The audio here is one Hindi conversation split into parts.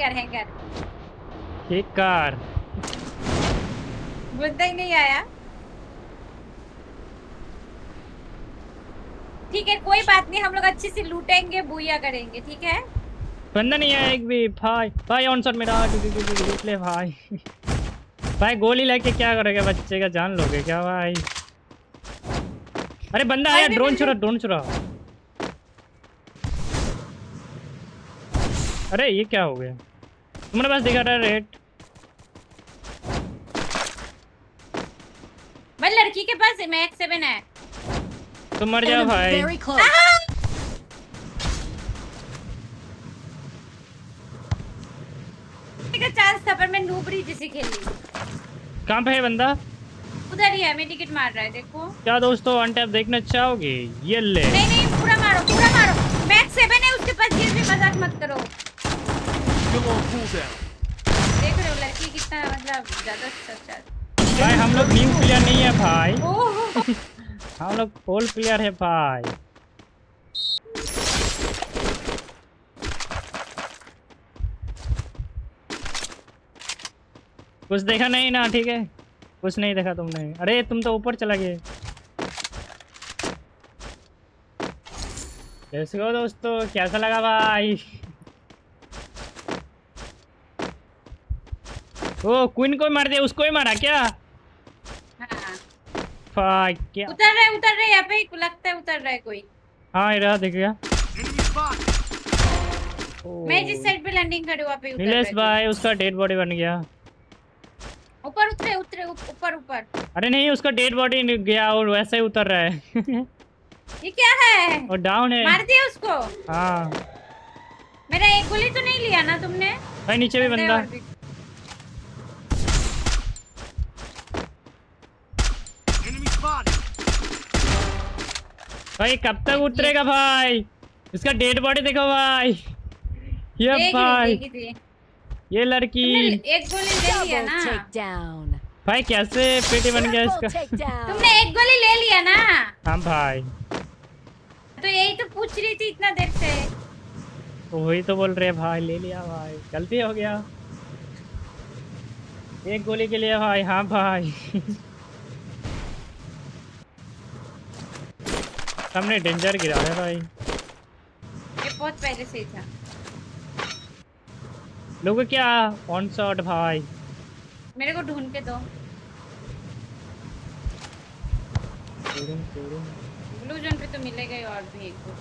हैंगर एक कार बुद्धा ही नहीं आया। ठीक है कोई बात नहीं, हम लोग अच्छे से लूटेंगे, बुया करेंगे, ठीक है। बंदा नहीं है एक भी। भाई भाई ऑन शॉट मेरा लूट ले भाई। भाई गोली लेके क्या करोगे, बच्चे का जान लोगे क्या भाई। अरे बंदा आया, अरे ड्रोन मैं चुरा ड्रोन चुरा। अरे ये क्या हो गया, तुम्हारे पास दिखा रहा है रेट। भाई लड़की के पास मैक्स 7 है। तुम मर जाओ Enemy भाई। very close. का चांस था पर मैं नूबरी जैसी खेली। कहाँ पे है बंदा। उधर ही है, मैं टिकट मार रहा है देखो। क्या दोस्तों वन टैप देखना चाहोगे, ये ले। नहीं नहीं पूरा मारो पूरा मारो। मैक्स 7 है उसके पास, ये भी मजाक मत करो। देख रहे हो लड़की कितना मतलब ज्यादा सच्चा। भाई हम लोग टीम प्लेयर नहीं है भाई। ओह हम लोग पोल प्लेयर है भाई। कुछ देखा नहीं ना, ठीक है कुछ नहीं देखा तुमने। अरे तुम तो ऊपर चला गए। कैसे हो दोस्तों, कैसा लगा भाई। ओ क्वीन को मार दिया, उसको ही मारा क्या। हाँ भाई क्या। उतर रहे यहाँ पे, लगता है उतर रहा है कोई। हाँ ये रहा, दिख गया। मैं जिस साइड पे लैंडिंग करूँ वहाँ पे उतर रहा नीलेश है भाई उसका डेड बॉडी बन गया। ऊपर उतरे उतरे ऊपर ऊपर। अरे नहीं उसका डेड बॉडी गया और वैसे ही उतर रहा है। ये क्या है। और डाउन है। मार दिया उसको। हाँ मेरा एक गोली तो नहीं लिया ना तुमने। भाई नीचे भी बंदा। और भी। भाई कब तक उतरेगा भाई, इसका डेड बॉडी देखो भाई। ये देख भाई रही, देख ये लड़की। तुमने एक गोली ले लिया Double ना। takedown. भाई कैसे पेटी बन गया Triple इसका। takedown. तुमने एक गोली ले लिया ना। हाँ भाई तो यही तो पूछ रही थी इतना देर से। तो वही तो बोल रहे भाई, ले लिया भाई, गलती हो गया। एक गोली के लिए भाई। हाँ भाई। हमने डेंजर गिरा है भाई। ये बहुत पहले से ही था। लोगों क्या ऑन शॉट भाई। मेरे को ढूंढ के दो। ब्लू जोन पे तो मिलेगा ही और भी एक दो।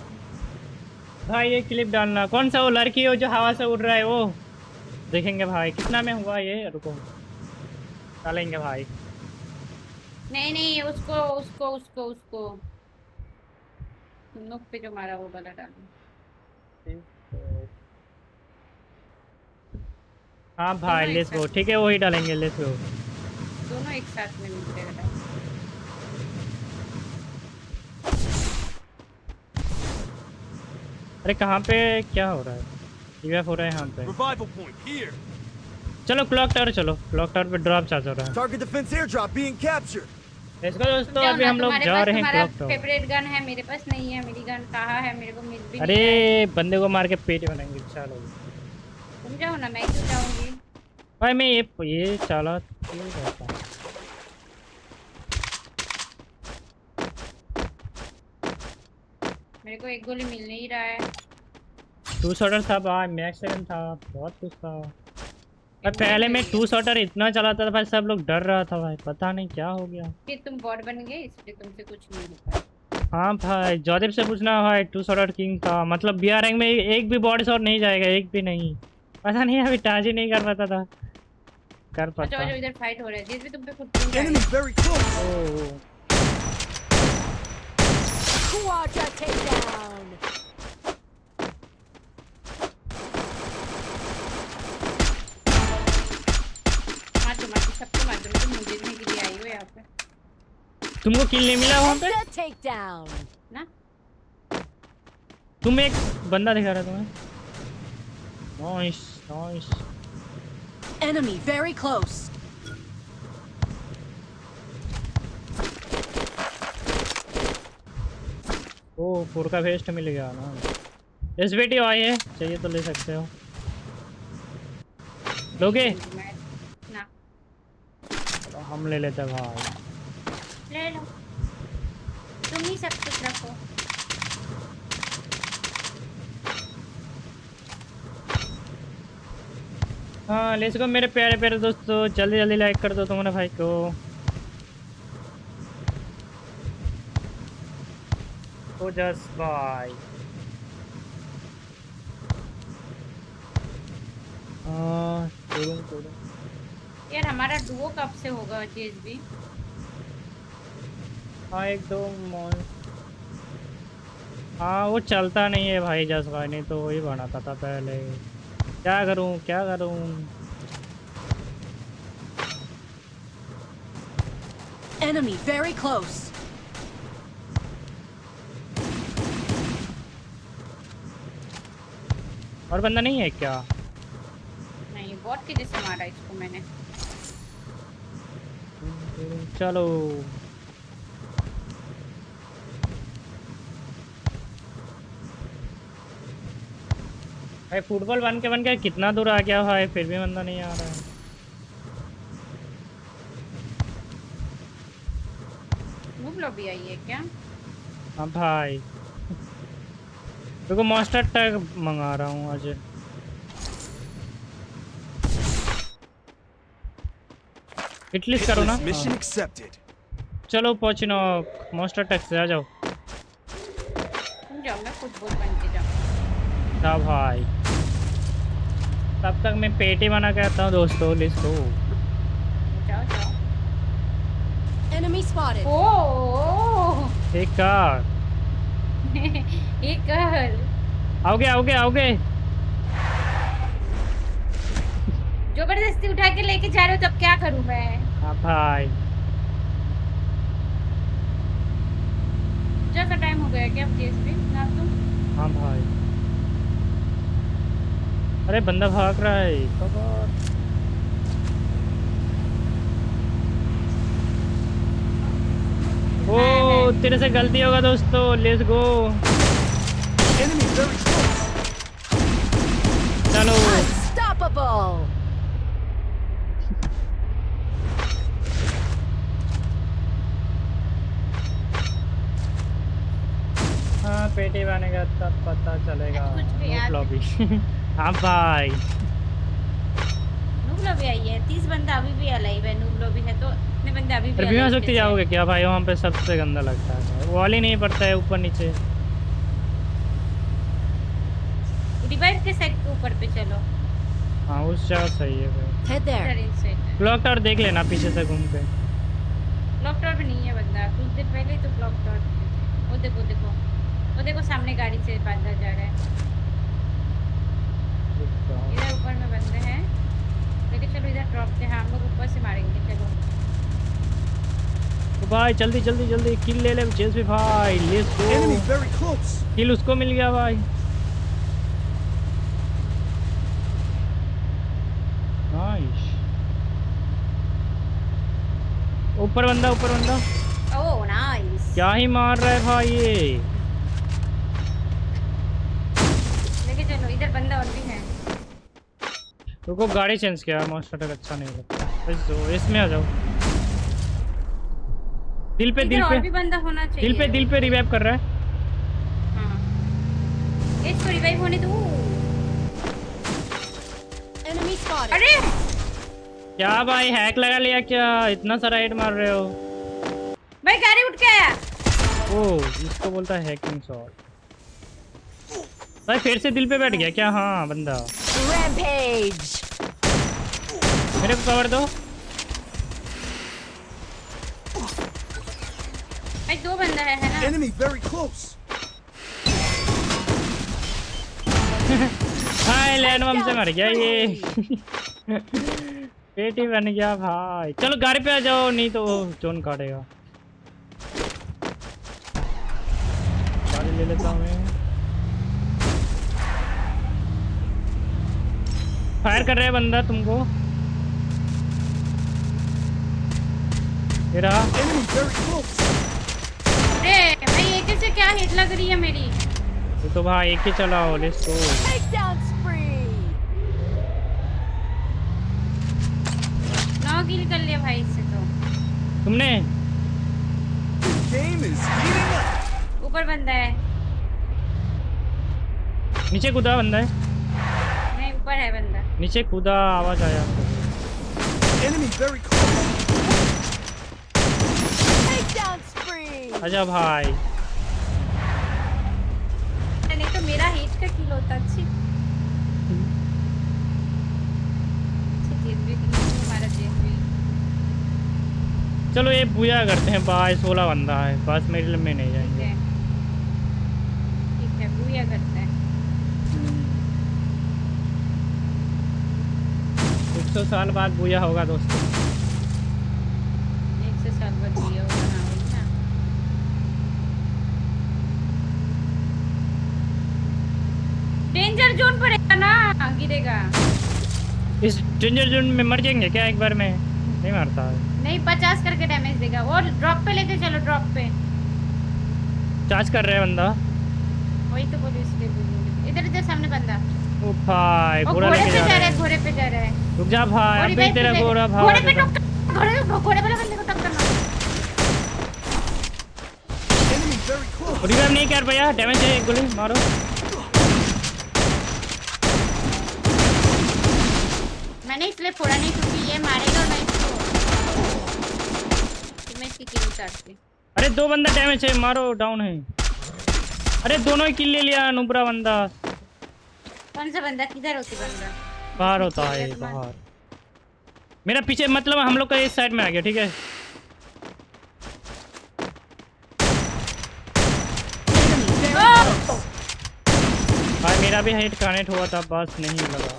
भाई ये क्लिप डालना, कौन सा वो लड़की हो जो हवा से उड़ रहा है वो देखेंगे भाई। कितना में हुआ ये, रुको डालेंगे भाई। नहीं नहीं उसको उसको उसको उसको नुक पे जो मारा वो वाला डालो। हाँ भाई लेट्स गो, ठीक है वही डालेंगे, लेट्स गो। दोनों एक साथ में मिलते हैं। अरे कहाँ पे क्या हो रहा है, ईएफ हो रहा है यहाँ पे। चलो क्लॉक टावर, चलो क्लॉक टावर पे ड्रॉप चार्ज हो रहा है। Target defense airdrop being captured. Let's go दोस्तों, अभी हम लोग जा रहे हैं क्लॉक टावर। फेवरेट गन है मेरे पास नहीं है, मेरी गन कहाँ है, मेरे को मिल भी नहीं अरे रहा है। बंदे को मार के पेटी बनाएंगे, चलो तुम जाओ ना, मैं क्यों जाऊंगी। भाई। मैं ये चला क्यों जाता हूँ। मेरे को एक गोली मिल नहीं रहा है। 2 शॉटर था भाई, मैक्स 7 था, बहुत कुछ था भाई। पहले मैं 2 शॉटर इतना चलाता था भाई, सब लोग डर रहा था भाई, पता नहीं क्या हो गया। फिर तुम बॉट बन गए इसलिए तुमसे कुछ नहीं हो पाया। हाँ भाई जॉदिब से पूछना भाई, 2 शॉटर किंग था, मतलब बीआर रैंक में एक भी बॉडी शॉट नहीं जाएगा, एक भी नहीं। पता नहीं अभी टाज ही नहीं कर पाता था, कर अच्छा पाता। जो इधर फाइट हो रहा है, जिस भी तुम पे खुद Enemy very close. ओह Quadra takedown. मार दो सबको मार दो, तुम मुझे नहीं के लिए आई हो यहाँ पे तुमको किल नहीं मिला वहाँ पे। Extra takedown. ना। तुम एक बंदा दिखा रहा तुम्हें। Nice nice. Enemy very close. ओ 4 का वेस्ट मिल गया ना। एसबीटी आई है, चाहिए तो ले सकते हो। लोगे? मैं ना तो हम ले लेते हैं भाई। ले लो, तुम ही सब कुछ रखो। हाँ लेट्स गो मेरे प्यारे प्यारे दोस्तों, जल्दी जल्दी लाइक कर दो तुम्हारे भाई को। तो जस्ट बाय। यार हमारा डुओ कब से होगा जेएसबी? हाँ एक दो हाँ वो चलता नहीं है भाई जस्ट भाई, नहीं तो वही बनाता था पहले। क्या करूँ क्या करूँ। Enemy very close. और बंदा नहीं है क्या? नहीं, बॉट के जैसे मारा इसको मैंने। चलो भाई फुटबॉल बन के कितना दूर आ गया भाई, फिर भी बंदा नहीं आ रहा है। नूब लॉबी आई है क्या? हाँ भाई देखो मास्टर टैग मंगा रहा हूँ आज। हिटलिस्ट करो ना। Hitless mission हाँ। accepted. चलो पहुँचना मास्टर टैग से, आ जाओ। तुम जाओ, मैं फुटबॉल बन के जाऊँ। हाँ भाई तब तक मैं पेटी बना के आता हूँ दोस्तों, लेट्स गो। जाओ जाओ। Enemy spotted. ओह एक कार एक कर। आओगे आओगे आओगे। जबरदस्ती उठा के लेके जा रहे हो, तब क्या करूं मैं? हाँ भाई पूजा का टाइम हो गया क्या अब जेएसबी? ना तुम हाँ भाई। अरे बंदा भाग रहा है कबर। ओ तेरे से गलती होगा दोस्तों, let's go. Enemy very close. चलो Unstoppable. हाँ पेटी बनेगा तब पता चलेगा। कुछ भी याद लॉबी हाँ भाई नूब लॉबी आई है। 30 बंदा अभी भी अलाइव है। नूब लॉबी है तो इतने बंदे अभी भी रिव्यू में alive सकती कैसे जाओगे क्या भाई? वहाँ पे सबसे गंदा लगता है, वॉल ही नहीं पड़ता है ऊपर नीचे। हैं? रिवाइव के साइड के ऊपर पे चलो। हाँ उस जगह सही है भाई। Head there. इधर इस साइड क्लॉक टावर देख लेना पीछे से घूम के। ब्लॉक टॉवर भी नहीं है बंदा, कुछ देर पहले ही तो ब्लॉक टॉवर। वो देखो देखो, वो देखो सामने गाड़ी से बंदा जा रहा है। इधर ऊपर में बंदे हैं, लेकिन चलो इधर ड्रॉप से हम लोग ऊपर से मारेंगे। चलो तो भाई जल्दी जल्दी जल्दी किल ले ले जेएसबी भाई, let's Enemy go. very close. किल उसको मिल गया भाई। नाइस। ऊपर बंदा ऊपर बंदा। Oh nice. क्या ही मार रहा है भाई ये। लेके चलो, इधर बंदा और भी है। रुको गाड़ी चेंज किया, मास्टर टैग अच्छा नहीं लगता। बस दो इसमें आ जाओ। दिल पे इधर और भी बंदा होना चाहिए। दिल पे रिवाइव कर रहा है। हाँ, इसको रिवाइव होने दो। Enemy spotted. अरे क्या भाई हैक लगा लिया क्या? इतना सारा हेड मार रहे हो। भाई गाड़ी उठ के आया। ओ इसको बोलता है हैकिंग शॉट। भाई फिर से दिल पे बैठ गया क्या? हाँ बंदा Rampage. मेरे को कवर दो। भाई दो बंदा है ना? Enemy very close. हाय लैंड बम से मर गया ये। पेटी बन गया भाई। चलो गाड़ी पे आ जाओ, नहीं तो जोन काटेगा। गाड़ी ले लेता हूँ मैं। फायर कर रहा है बंदा तुमको। ये रहा। Enemy very close. अरे भाई एक से क्या हिट लग रही है मेरी। तो भाई एक ही चलाओ, लेट्स गो। Takedown spree. किल कर लिया भाई इससे तो। तुमने? The game is heating up. ऊपर बंदा है। नीचे कूदा बंदा है। नहीं ऊपर है बंदा। नीचे कूदा, आवाज आया। Enemy very close. Takedown spree. आजा भाई। नहीं तो मेरा हिट का किल होता। अच्छी चीज भी किल हमारा चीज भी। चलो ये बुया करते हैं भाई, 16 बंदा है बस, मेरे लिए में नहीं ठीक जाएंगे। है ठीक है बुया करते हैं। 100 साल बाद बुया होगा दोस्तों। 100 साल बाद बुया होगा। हाँ वही ना। डेंजर जोन पड़ेगा ना, गिरेगा। इस डेंजर जोन में मर जाएंगे क्या एक बार में? नहीं मरता है। नहीं 50 करके डैमेज देगा। और ड्रॉप पे लेके चलो, ड्रॉप पे। चार्ज कर रहे हैं बंदा। वही तो बोली इसलिए बोली। इधर इधर सामने बंदा। ओ भाई और घोड़ा घोड़े लेके पे जा जा रहे रहा है, हैं। घोड़े पे जा रहा है। रुक जा भाई, और अभी रिवाइव तेरा पे घोड़ा घोड़े पे भाग। घोड़े वाले बंदे को टक्कर करना। Enemy very close. रिवाइव नहीं कर भैया, डैमेज है, एक गोली मारो। मैंने इसलिए फोड़ा नहीं क्योंकि ये मारेगा और मैं इसको मैं इसकी किल उतारती। अरे 2 बंदा डैमेज है, मारो, डाउन है। अरे दोनों ही किल ले लिया नुब्रा बंदा। कौन सा बंदा? किधर होती बंदा? बाहर होता है, बाहर। मेरा पीछे, मतलब हम लोग का इस साइड में आ गया, ठीक है। भाई मेरा भी हिट कनेक्ट हुआ था, बस नहीं लगा।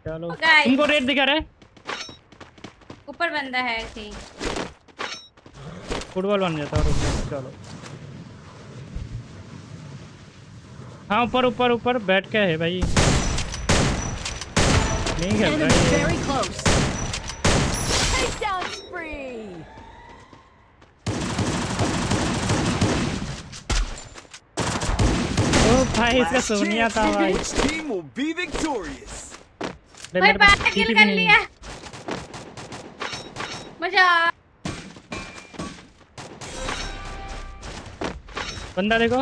चलो guys. तुमको रेड दिखा रहा है? ऊपर बंदा है ऐसे। फुटबॉल बन जाता है। रुक जाओ, चलो। हाँ ऊपर ऊपर ऊपर बैठ के है भाई। नहीं खेल Enemy रहा है। very close. Takedown spree. ओ भाई इसका Last सोनिया chance. था भाई। Which team will be victorious? अरे भाई मेरे पास बाहर किल TP भी कर नहीं लिया। है। मजा। बंदा देखो।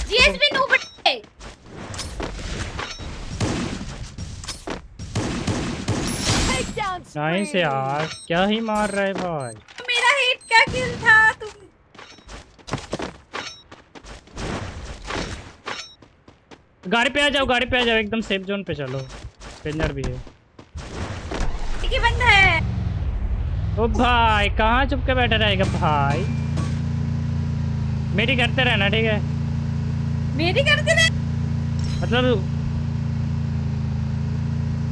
जीएसबी नो बटे। Takedown nice spree. यार, क्या ही मार रहा है भाई। मेरा हिट का किल था तुम। गाड़ी पे आ जाओ, गाड़ी पे आ जाओ, एकदम सेफ जोन पे चलो। डेंजर भी है। एक ही बंदा है। ओ भाई कहाँ चुप के बैठा रहेगा भाई। मेरी करते रहना, ठीक है। मेरी करते ना। मतलब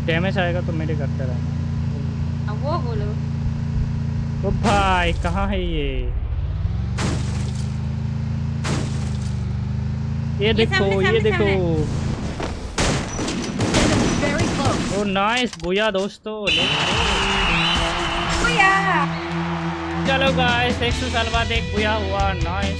डैमेज आएगा तो मेरे करते रहना। अब वो बोलो। ओ भाई कहाँ है ये देखो, सामने, ये देखो। Enemy very close. ओ नाइस बुया दोस्तों। बुया। चलो गाइस 100 साल बाद एक बुया हुआ। नाइस।